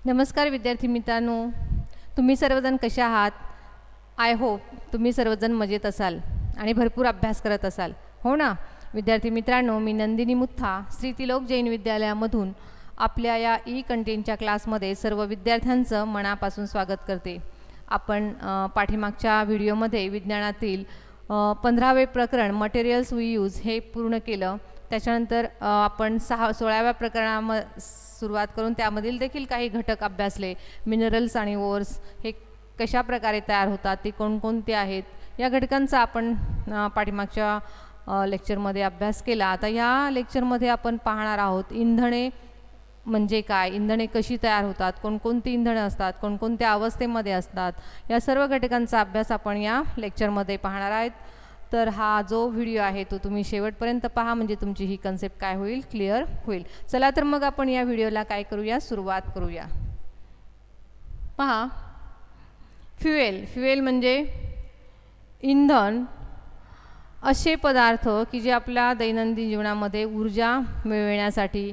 नमस्कार विद्यार्थी मित्रांनो, तुम्ही सर्वजण कसे आहात? आय होप तुम्ही सर्वजण मजेत असाल आणि भरपूर अभ्यास करत असाल, हो ना? विद्यार्थी मित्रांनो, मी नंदिनी मुथा श्री तिलोक जैन विद्यालयामधून आपल्या या ई कंटेंटच्या क्लासमध्ये सर्व विद्यार्थ्यांचं मनापासून स्वागत करते. आपण पाठीमागच्या व्हिडिओमध्ये विज्ञानातील 15वे प्रकरण मटेरियल्स वी यूज हे पूर्ण केलं. त्याच्यानंतर आपण 16व्या सुरुवात करून त्यामधील देखील काही घटक अभ्यासले. मिनरल्स आणि ओर्स हे कशा प्रकारे तयार होतात, ते कोणकोणते आहेत, या घटकांचा आपण पाठीमागच्या लेक्चरमध्ये अभ्यास केला. आता या लेक्चरमध्ये आपण पाहणार आहोत इंधने म्हणजे काय, इंधने कशी तयार होतात, कोणकोणती इंधने असतात, कोणकोणत्या अवस्थेमध्ये असतात, या सर्व घटकांचा अभ्यास आपण या लेक्चरमध्ये पाहणार आहोत. तर हा जो व्हिडिओ आहे तो तुम्ही शेवटपर्यंत पहा, म्हणजे तुमची ही कन्सेप्ट काय होईल, क्लिअर होईल. चला तर मग आपण या व्हिडिओला काय करूया, सुरुवात करूया. पहा, फ्युएल म्हणजे इंधन, असे पदार्थ की जे आपल्या दैनंदिन जीवनामध्ये ऊर्जा मिळविण्यासाठी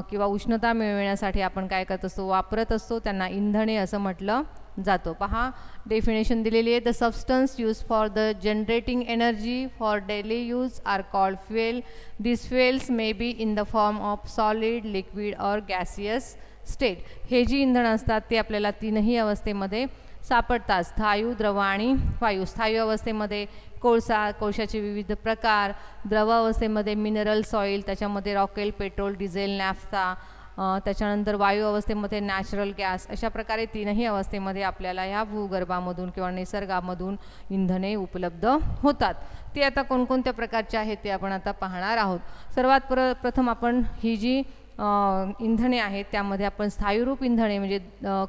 किंवा उष्णता मिळविण्यासाठी आपण काय करत असतो, वापरत असतो, त्यांना इंधने असं म्हटलं जातो. पहा, डेफिनेशन दिलेली आहे. The substance use for the generating energy for daily use are called fuel. This fuels may be in the form of solid, liquid और गॅसियस स्टेट. हे जी इंधन असतात ते आपल्याला तीनही अवस्थेमध्ये सापडतात: स्थायू, द्रव आणि वायू. स्थायू अवस्थेमध्ये कोळशाचे विविध प्रकार, द्रव अवस्थेमध्ये मिनरल सॉईल, त्याच्यामध्ये रॉकेल, पेट्रोल, डिझेल, नॅफ्था, त्याच्यानंतर वायू अवस्थेमध्ये नॅचरल गॅस. अशा प्रकारे तीनही अवस्थेमध्ये आपल्याला ह्या भूगर्भामधून किंवा निसर्गामधून इंधने उपलब्ध होतात. ते आता कोणकोणत्या प्रकारचे आहेत ते आपण आता पाहणार आहोत. सर्वात प्रथम आपण ही जी इंधने आहेत त्यामध्ये आपण स्थायूरूप इंधने म्हणजे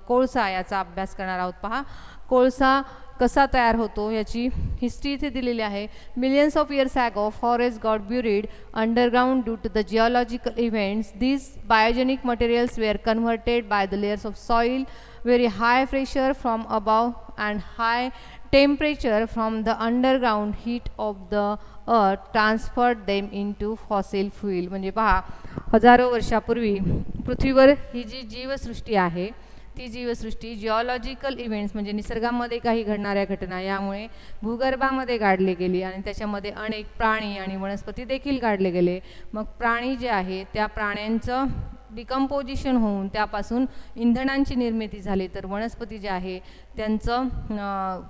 कोळसा याचा अभ्यास करणार आहोत. पहा, कोळसा कसा तयार होतो याची हिस्ट्री इथे दिलेली आहे. Millions of years ago forest got buried underground due to the geological events. These biogenic materials were converted by the layers of soil. Very high pressure from above and high temperature from the underground heat of the earth transferred them into fossil fuel. म्हणजे पहा, हजारो वर्षापूर्वी पृथ्वीवर ही जी जीवसृष्टी आहे ती जीवसृष्टी geological events म्हणजे निसर्गामध्ये काही घडणाऱ्या घटना यामुळे भूगर्भामध्ये गाडली गेली आणि त्याच्यामध्ये अनेक प्राणी आणि वनस्पती देखील गाडले गेले. मग प्राणी जे आहे त्या प्राण्यांचं डिकम्पोजिशन होऊन त्यापासून इंधनांची निर्मिती झाली, तर वनस्पती जे आहे त्यांचं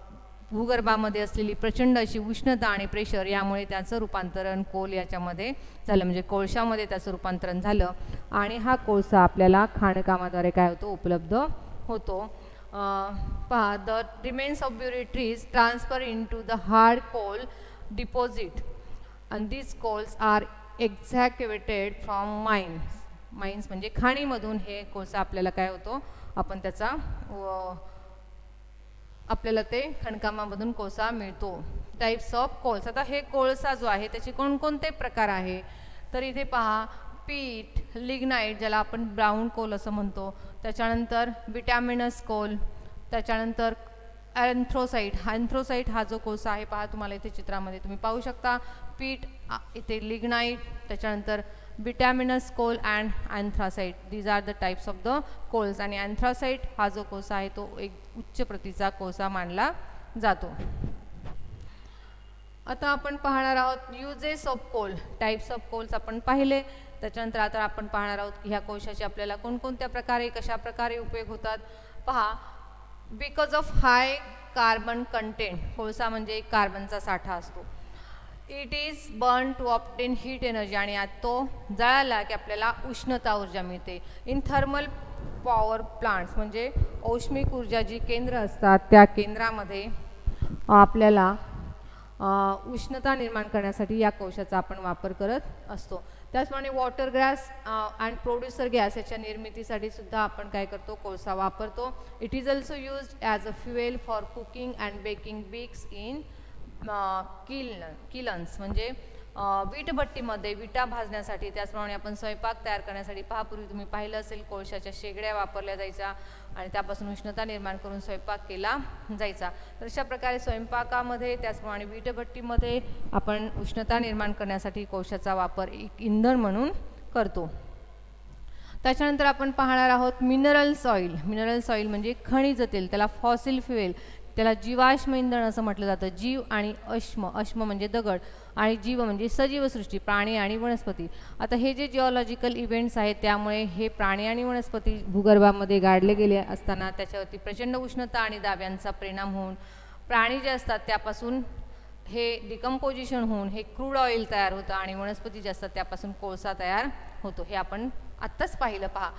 भूगर्भामध्ये असलेली प्रचंड अशी उष्णता आणि प्रेशर यामुळे त्याचं रूपांतरण कोल याच्यामध्ये झालं, म्हणजे कोळशामध्ये त्याचं रूपांतरण झालं आणि हा कोळसा आपल्याला खाणकामाद्वारे काय होतो, उपलब्ध होतो. पहा, the remains of buried trees transfer into the hard coal deposit and these coals are excavated from mines. Mines म्हणजे खाणीमधून हे कोळसा आपल्याला काय होतो, आपण त्याचा आपल्याला ते खणकामामधून कोळसा मिळतो. Types of coals. आता हे कोळसा जो आहे त्याचे कोणकोणते प्रकार आहे, तर इथे पहा, पीठ, लिग्नाईट ज्याला आपण ब्राऊन कोल असं म्हणतो, त्याच्यानंतर विटॅमिनस कोल, त्याच्यानंतर अँथ्रोसाईट. अँथ्रोसाईट हा जो कोळसा आहे, पहा तुम्हाला इथे चित्रामध्ये तुम्ही पाहू शकता, पीठ, इथे लिग्नाईट, त्याच्यानंतर bituminous coal and anthracite. These are the types of the coals. आणि अँथ्रासाईट हा जो कोळसा आहे तो एक उच्च प्रतीचा कोळसा मानला जातो. आता आपण पाहणार आहोत uses of coal. Types of coals आपण पाहिले. त्याच्यानंतर आता आपण पाहणार आहोत की ह्या कोळशाचे आपल्याला कोणकोणत्या प्रकारे कशा प्रकारे उपयोग होतात. पहा, because of high carbon content. कोळसा म्हणजे कार्बनचा साठा असतो. It is burn to obtain heat energy. आणि तो जळाला की आपल्याला उष्णता ऊर्जा मिळते. इन थर्मल पॉवर प्लांट्स म्हणजे औष्णिक ऊर्जा जी केंद्र असतात त्या केंद्रामध्ये आपल्याला उष्णता निर्माण करण्यासाठी या कोळशाचा आपण वापर करत असतो. त्याचप्रमाणे water gas and producer gas याच्या निर्मितीसाठी सुद्धा आपण काय करतो, कोळसा वापरतो. It is also used as a fuel for cooking and baking bricks in kilns म्हणजे वीटभट्टीमध्ये विटा भाजण्यासाठी. त्याचप्रमाणे आपण स्वयंपाक तयार करण्यासाठी पहा, पूर्वी तुम्ही पाहिलं असेल कोळशाच्या शेगड्या वापरल्या जायच्या आणि त्यापासून उष्णता निर्माण करून स्वयंपाक केला जायचा. तर अशा प्रकारे स्वयंपाकामध्ये त्याचप्रमाणे वीटभट्टीमध्ये आपण उष्णता निर्माण करण्यासाठी कोळशाचा वापर एक इंधन म्हणून करतो. त्याच्यानंतर आपण पाहणार आहोत मिनरल्स ऑइल. मिनरल्स ऑइल म्हणजे खनिज तेल, त्याला फॉसिल फ्युएल, त्याला जीवाश्म इंधन असं म्हटलं जातं. जीव आणि अश्म, अश्म म्हणजे दगड आणि जीव म्हणजे सजीवसृष्टी, प्राणी आणि वनस्पती. आता हे जे जिओलॉजिकल इव्हेंट्स आहेत त्यामुळे हे प्राणी आणि वनस्पती भूगर्भामध्ये गाडले गेले असताना त्याच्यावरती प्रचंड उष्णता आणि दाब यांचा परिणाम होऊन प्राणी जे असतात त्यापासून हे डिकम्पोजिशन होऊन हे क्रूड ऑइल तयार होतं आणि वनस्पती जे असतात त्यापासून कोळसा तयार होतो. हे आपण आत्ताच पाहिलं. पहा,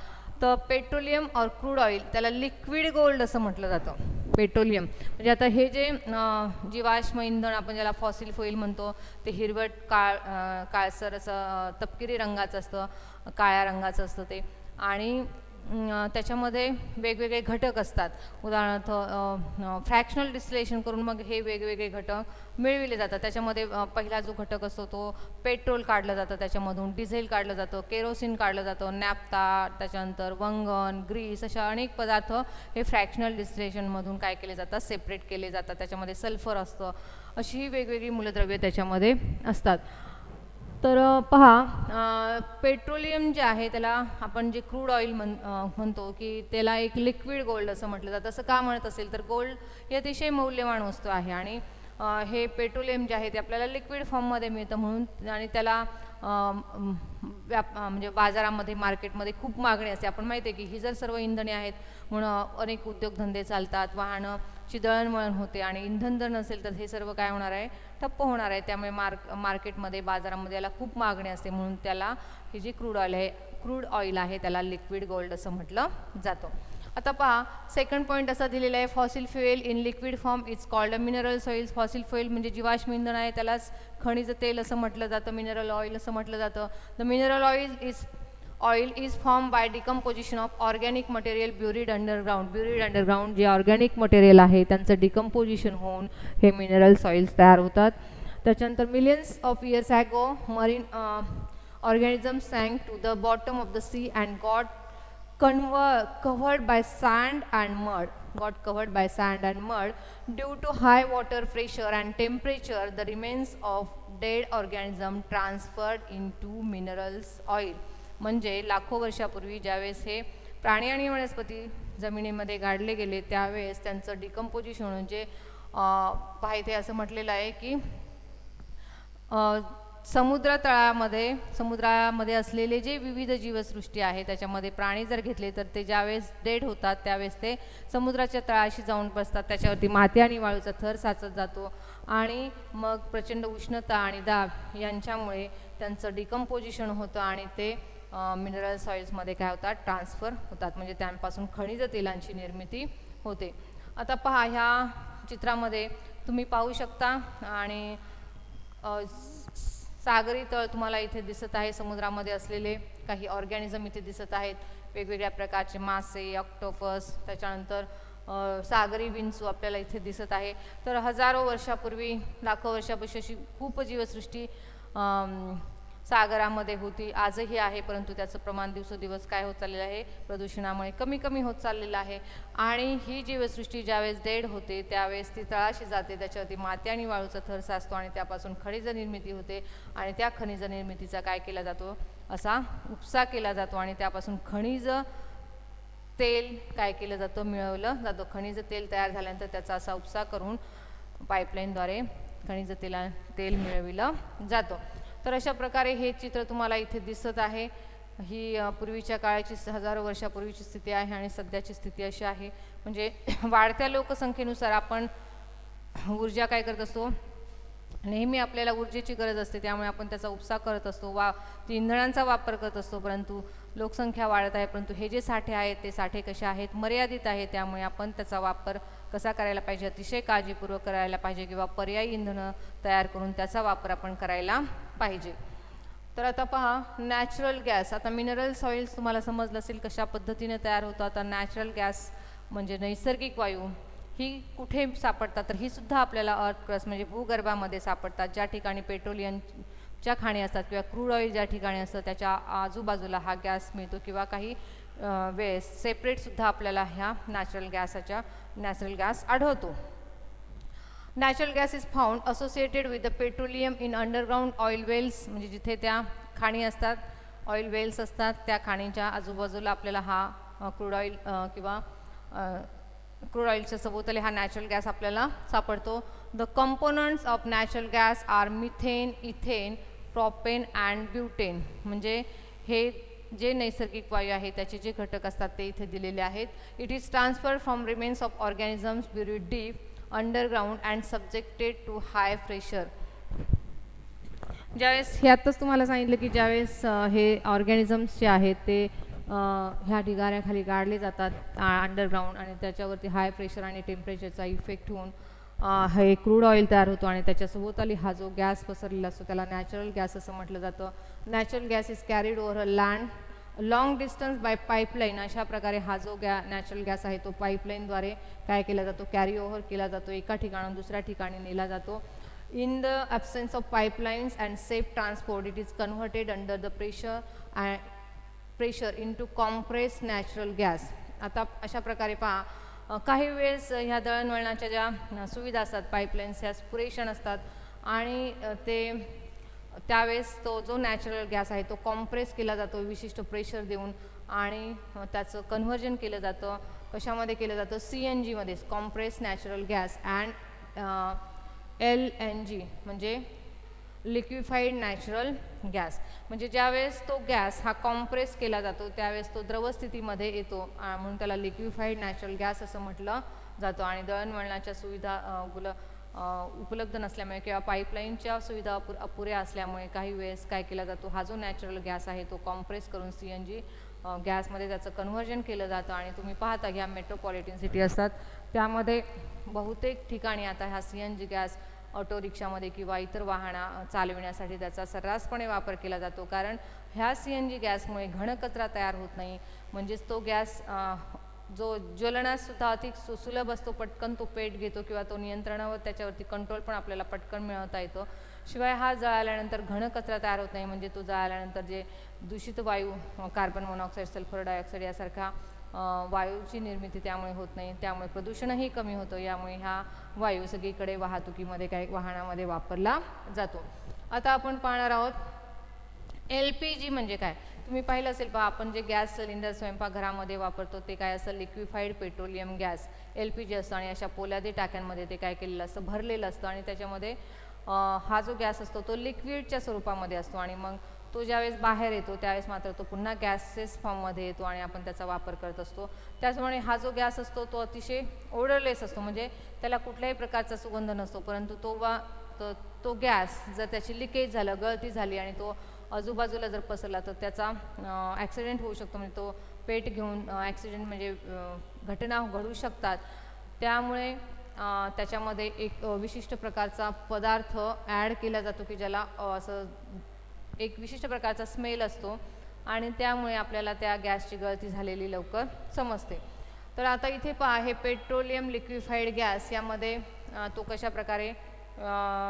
तर पेट्रोलियम और क्रूड ऑइल त्याला लिक्विड गोल्ड असं म्हटलं जातं. पेट्रोलियम म्हणजे आता हे जे जीवाश्म इंधन आपण ज्याला फॉसिल फ्युएल म्हणतो ते हिरवट काळसर असं तपकिरी रंगाचं असतं, काळ्या रंगाचं असतं ते, आणि त्याच्यामध्ये वेगवेगळे घटक असतात. उदाहरणार्थ फ्रॅक्शनल डिस्टिलेशन करून मग हे वेगवेगळे घटक मिळविले जातात. त्याच्यामध्ये पहिला जो घटक असतो तो पेट्रोल काढलं जातं, त्याच्यामधून डिझेल काढलं जातं, केरोसिन काढलं जातं, नॅफ्था, त्याच्यानंतर वंगण, ग्रीस, अशा अनेक पदार्थ हे फ्रॅक्शनल डिस्टिलेशनमधून काय केले जातात, सेपरेट केले जातात. त्याच्यामध्ये सल्फर असतं, अशी ही वेगवेगळी मूलद्रव्ये त्याच्यामध्ये असतात. तर पहा, पेट्रोलियम जे आहे त्याला आपण जे क्रूड ऑइल म्हणतो की त्याला एक लिक्विड गोल्ड असं म्हटलं जातं. असं का म्हणत असेल तर गोल्ड ही अतिशय मौल्यवान वस्तू आहे आणि हे पेट्रोलियम जे आहे ते आपल्याला लिक्विड फॉर्ममध्ये मिळतं म्हणून, आणि त्याला म्हणजे बाजारामध्ये मार्केटमध्ये खूप मागणी असते. आपण माहिती आहे की ही जर सर्व इंधने आहेत म्हणून अनेक उद्योगधंदे चालतात, वाहनांची दळणवळण होते आणि इंधन जर नसेल तर हे सर्व काय होणार आहे, ठप्प होणार आहे. त्यामुळे मार्केटमध्ये बाजारामध्ये याला खूप मागणी असते म्हणून त्याला ही जी क्रूड ऑइल आहे त्याला लिक्विड गोल्ड असं म्हटलं जातं. आता पहा, सेकंड पॉईंट असा दिलेला आहे, fossil fuel in liquid form is called a mineral oils. Fossil fuel म्हणजे जीवाश्म इंधन आहे त्यालाच खनिज तेल असं म्हटलं जातं, मिनरल ऑइल असं म्हटलं जातं. The mineral oil is form by decomposition of organic material buried underground जे ऑर्गॅनिक मटेरियल आहे त्यांचं डिकम्पोजिशन होऊन हे मिनरल्स ऑइल्स तयार होतात. त्याच्यानंतर millions of years ago marine organisms sank to the bottom of the sea and got covered by sand and mud due to high water pressure and temperature. The remains of dead organism transferred into minerals oil. म्हणजे लाखो वर्षापूर्वी ज्यावेळेस हे प्राणी आणि वनस्पती जमिनीमध्ये गाडले गेले त्यावेळेस त्यांचं डिकम्पोजिशन म्हणजे पाहिजे असं म्हटलेलं आहे की समुद्रामध्ये असलेले जे विविध जीवसृष्टी आहे त्याच्यामध्ये प्राणी जर घेतले तर ते ज्यावेळेस डेड होतात त्यावेळेस ते समुद्राच्या तळाशी जाऊन बसतात, त्याच्यावरती माती आणि वाळूचा थर साचत जातो आणि मग प्रचंड उष्णता आणि दाब यांच्यामुळे त्यांचं डिकम्पोजिशन होतं आणि ते मिनरल्स ऑइल्समध्ये काय होतात, ट्रान्सफर होतात, म्हणजे त्यांपासून खनिज तेलांची निर्मिती होते. आता पहा, ह्या चित्रामध्ये तुम्ही पाहू शकता आणि सागरी तळ तुम्हाला इथे दिसत आहे. समुद्रामध्ये असलेले काही ऑर्गॅनिझम इथे दिसत आहेत, वेगवेगळ्या प्रकारचे मासे, ऑक्टोपस, त्याच्यानंतर सागरी विंचू आपल्याला इथे दिसत आहे. तर हजारो वर्षापूर्वी, लाखो वर्षापूर्वी अशी खूप जीवसृष्टी सागरामध्ये होती, आजही आहे, परंतु त्याचं प्रमाण दिवसेंदिवस काय होत चाललेलं आहे, प्रदूषणामुळे कमी कमी होत चाललेलं आहे. आणि ही जीवसृष्टी ज्यावेळेस डेड होते त्यावेळेस ती तळाशी जाते, त्याच्यावरती माती आणि वाळूचा थर साचतो आणि त्यापासून खनिज निर्मिती होते आणि त्या खनिज निर्मितीचा काय केला जातो, असा उपसा केला जातो आणि त्यापासून खनिज तेल काय केलं जातं, मिळवलं जातं. खनिज तेल तयार झाल्यानंतर त्याचा असा उपसा करून पाईपलाईनद्वारे खनिज तेल मिळविलं जातं. तर अशा प्रकारे हे चित्र तुम्हाला इथे दिसत आहे. ही पूर्वीच्या काळाची हजारो वर्षापूर्वीची स्थिती आहे आणि सध्याची स्थिती अशी आहे. म्हणजे वाढत्या लोकसंख्येनुसार आपण ऊर्जा काय करत असतो, नेहमी आपल्याला ऊर्जेची गरज असते, त्यामुळे आपण त्याचा उपसा करत असतो, इंधनांचा वापर करत असतो. परंतु लोकसंख्या वाढत आहे, परंतु हे जे साठे आहेत ते साठे कसे आहेत, मर्यादित आहे. त्यामुळे आपण त्याचा वापर कसा करायला पाहिजे, अतिशय काळजीपूर्वक करायला पाहिजे किंवा पर्यायी इंधनं तयार करून त्याचा वापर आपण करायला पाहिजे. तर आता पहा, नॅचरल गॅस. आता मिनरल्स ऑइल्स तुम्हाला समजलं असेल कशा पद्धतीने तयार होतं. आता नॅचरल गॅस म्हणजे नैसर्गिक वायू ही कुठे सापडतात, तर ही सुद्धा आपल्याला अर्थ क्रस्ट म्हणजे भूगर्भामध्ये सापडतात. ज्या ठिकाणी पेट्रोलियमच्या खाणी असतात किंवा क्रूड ऑइल ज्या ठिकाणी असतं त्याच्या आजूबाजूला हा गॅस मिळतो किंवा काही वेळेस सेपरेटसुद्धा आपल्याला ह्या नॅचरल गॅस आढळतो. Natural gas is found associated with the petroleum in underground oil wells, म्हणजे जिथे त्या खाणी असतात ऑइल वेल्स असतात त्या खाणीच्या आजूबाजूला आपल्याला हा क्रूड ऑइल किंवा क्रूड ऑइलच्या सभोवताली हा नॅचरल गॅस आपल्याला सापडतो. The components of natural gas are methane, ethane, propane and butane. म्हणजे हे जे नैसर्गिक वायू आहे त्याचे जे घटक असतात ते इथे दिलेले आहेत. It is transferred from remains of organisms buried deep underground and subjected to high pressure. ज्यावेळेस ह्यातच तुम्हाला सांगितलं की ज्यावेळेस हे ऑर्गॅनिझम्स जे आहेत ते ह्या ढिगाऱ्याखाली गाडले जातात अंडरग्राऊंड आणि त्याच्यावरती हाय प्रेशर आणि टेम्परेचरचा इफेक्ट होऊन हे क्रूड ऑइल तयार होतो आणि त्याच्या सभोवताली हा जो गॅस पसरलेला असतो त्याला नॅचरल गॅस असं म्हटलं जातं. Natural gas is carried over a land long distance by pipeline. अशा प्रकारे हा जो नॅचरल गॅस आहे तो पाईपलाईनद्वारे काय केला जातो, कॅरी ओव्हर केला जातो, एका ठिकाणाहून दुसऱ्या ठिकाणी नेला जातो. In the absence of pipelines and safe transport, it is converted under the pressure into compressed natural gas. आता अशा प्रकारे पहा काही वेळेस ह्या दळणवळणाच्या ज्या सुविधा असतात पाईपलाईन्स ह्या पुरेशा नसतात आणि त्यावेळेस तो जो नॅचरल गॅस आहे तो कॉम्प्रेस केला जातो विशिष्ट प्रेशर देऊन आणि त्याचं कन्व्हर्जन केलं जातं. कशामध्ये केलं जातं, CNG मध्ये, compress natural gas and LNG म्हणजे लिक्विफाईड नॅचरल गॅस. म्हणजे ज्यावेळेस तो गॅस हा कॉम्प्रेस केला जातो त्यावेळेस तो द्रवस्थितीमध्ये येतो म्हणून त्याला लिक्विफाईड नॅचरल गॅस असं म्हटलं जातं. आणि दळणवळणाच्या सुविधा उपलब्ध नसल्यामुळे किंवा पाईपलाईनच्या सुविधा अपुऱ्या असल्यामुळे काही वेळेस काय केला जातो, हा जो नॅचरल गॅस आहे तो कॉम्प्रेस करून CNG गॅसमध्ये त्याचं कन्व्हर्जन केलं जातं. आणि तुम्ही पाहता ह्या मेट्रोपॉलिटन सिटी असतात त्यामध्ये बहुतेक ठिकाणी आता हा CNG गॅस ऑटो रिक्षामध्ये किंवा इतर वाहनं चालविण्यासाठी त्याचा सर्रासपणे वापर केला जातो. कारण ह्या CNG गॅसमुळे घनकचरा तयार होत नाही. म्हणजेच तो गॅस जो ज्वलनासुद्धा अधिक सुलभ असतो, पटकन तो पेट घेतो किंवा तो नियंत्रणावर त्याच्यावरती कंट्रोल पण आपल्याला पटकन मिळवता येतो. शिवाय हा जळाल्यानंतर घनकचरा तयार होत नाही. म्हणजे तो जळाल्यानंतर जे दूषित वायू कार्बन मोनॉक्साईड, सल्फर डायऑक्साईड यासारख्या वायूची निर्मिती त्यामुळे होत नाही. त्यामुळे प्रदूषणही कमी होतं. यामुळे हा वायू सगळीकडे वाहतुकीमध्ये काही वाहनामध्ये वापरला जातो. आता आपण पाहणार आहोत LPG म्हणजे काय. तुम्ही पाहिलं असेल पहा, आपण जे गॅस सिलेंडर स्वयंपाकघरामध्ये वापरतो ते काय असं लिक्विफाईड पेट्रोलियम गॅस LPG असतं आणि अशा पोलादी टाक्यांमध्ये ते काय केलेलं असतं, भरलेलं असतं आणि त्याच्यामध्ये हा जो गॅस असतो तो लिक्विडच्या स्वरूपामध्ये असतो आणि मग तो ज्यावेळेस बाहेर येतो त्यावेळेस मात्र तो पुन्हा गॅसेस फॉर्ममध्ये येतो आणि आपण त्याचा वापर करत असतो. त्याचप्रमाणे हा जो गॅस असतो तो अतिशय ओडरलेस असतो. म्हणजे त्याला कुठल्याही प्रकारचा सुगंध नसतो. परंतु तो गॅस जर त्याची लिकेज झालं, गळती झाली आणि तो आजूबाजूला जर पसरला तर त्याचा ॲक्सिडेंट होऊ शकतो. म्हणजे तो पेट घेऊन ॲक्सिडेंट म्हणजे घटना घडू शकतात. त्यामुळे त्याच्यामध्ये एक विशिष्ट प्रकारचा पदार्थ ॲड केला जातो की ज्याला असं एक विशिष्ट प्रकारचा स्मेल असतो आणि त्यामुळे आपल्याला त्या गॅसची गळती झालेली लवकर समजते. तर आता इथे पहा, हे पेट्रोलियम लिक्विफाईड गॅस यामध्ये तो कशा प्रकारे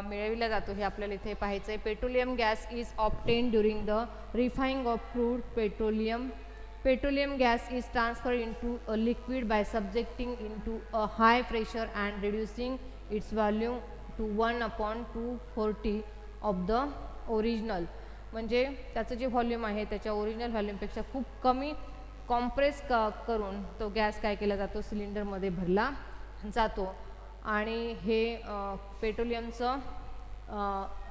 मिळविला जातो हे आपल्याला इथे पाहायचं आहे. Petroleum gas is obtained during the refining of crude petroleum. Petroleum gas is transferred into a liquid by subjecting into a high pressure and reducing its volume to 1/240 of the original. म्हणजे त्याचं जे volume आहे त्याच्या original व्हॉल्यूमपेक्षा खूप कमी compress करून तो gas काय केला जातो, सिलेंडरमध्ये भरला जातो. आणि हे पेट्रोलियमचं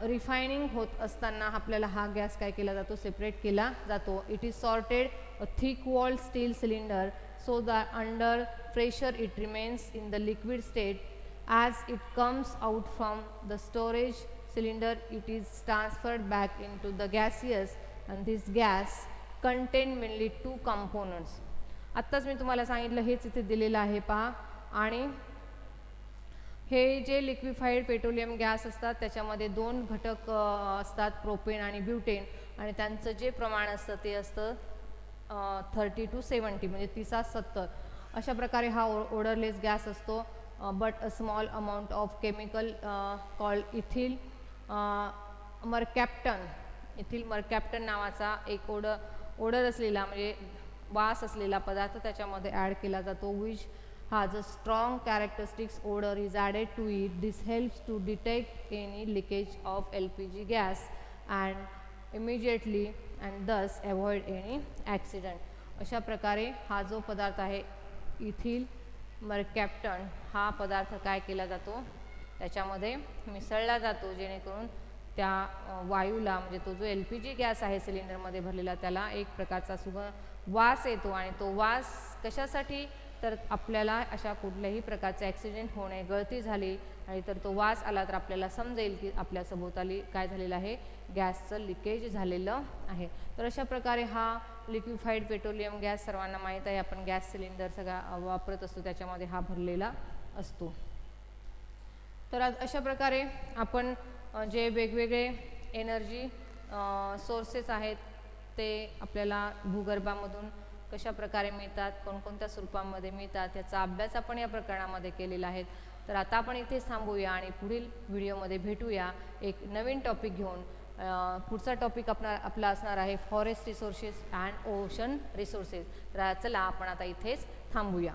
रिफायनिंग होत असताना आपल्याला हा गॅस काय केला जातो, सेपरेट केला जातो. It is stored a thick walled steel cylinder so that under pressure it remains in the liquid state. As it comes out from the storage cylinder it is transferred back into the gaseous and this gas contain mainly two components. आत्ताच मी तुम्हाला सांगितलं हेच इथे दिलेलं आहे पहा. आणि हे जे लिक्विफाईड पेट्रोलियम गॅस असतात त्याच्यामध्ये दोन घटक असतात, प्रोपेन आणि ब्युटेन. आणि त्यांचं जे प्रमाण असतं ते असतं 30 to 70 म्हणजे 30-70. अशा प्रकारे हा ओडरलेस गॅस असतो. But a small amount of chemical called ethyl mercaptan. Ethyl mercaptan नावाचा एक ओडर असलेला म्हणजे वास असलेला पदार्थ त्याच्यामध्ये ॲड केला जातो. Which has a strong characteristics odor is added to it. This helps to detect any leakage of LPG gas and immediately and दस अवॉइड एनी ॲक्सिडंट. अशा प्रकारे हा जो पदार्थ आहे इथिल मर्कॅप्टन हा पदार्थ काय केला जातो, त्याच्यामध्ये मिसळला जातो, जेणेकरून त्या वायूला म्हणजे तो जो LPG गॅस आहे सिलेंडरमध्ये भरलेला त्याला एक प्रकारचा वास येतो. आणि तो वास कशासाठी, तर आपल्याला अशा कुठल्याही प्रकारचे ॲक्सिडेंट होणे, गळती झाली आणि तर तो वास आला तर आपल्याला समजेल की आपल्या सभोवताली काय झालेलं आहे, गॅसचं लिकेज झालेलं आहे. तर अशा प्रकारे हा लिक्विफाईड पेट्रोलियम गॅस सर्वांना माहीत आहे, आपण गॅस सिलेंडर सगळा वापरत असतो त्याच्यामध्ये हा भरलेला असतो. तर अशा प्रकारे आपण जे वेगवेगळे एनर्जी सोर्सेस आहेत ते आपल्याला भूगर्भामधून कशा प्रकारे मिळतात, कोणकोणत्या स्वरूपामध्ये मिळतात याचा अभ्यास आपण या प्रकरणामध्ये केलेला आहे. तर आता आपण इथेच थांबूया आणि पुढील व्हिडिओमध्ये भेटूया एक नवीन टॉपिक घेऊन. पुढचा टॉपिक आपला असणार आहे forest resources and ocean resources. तर चला आपण आता इथेच थांबूया.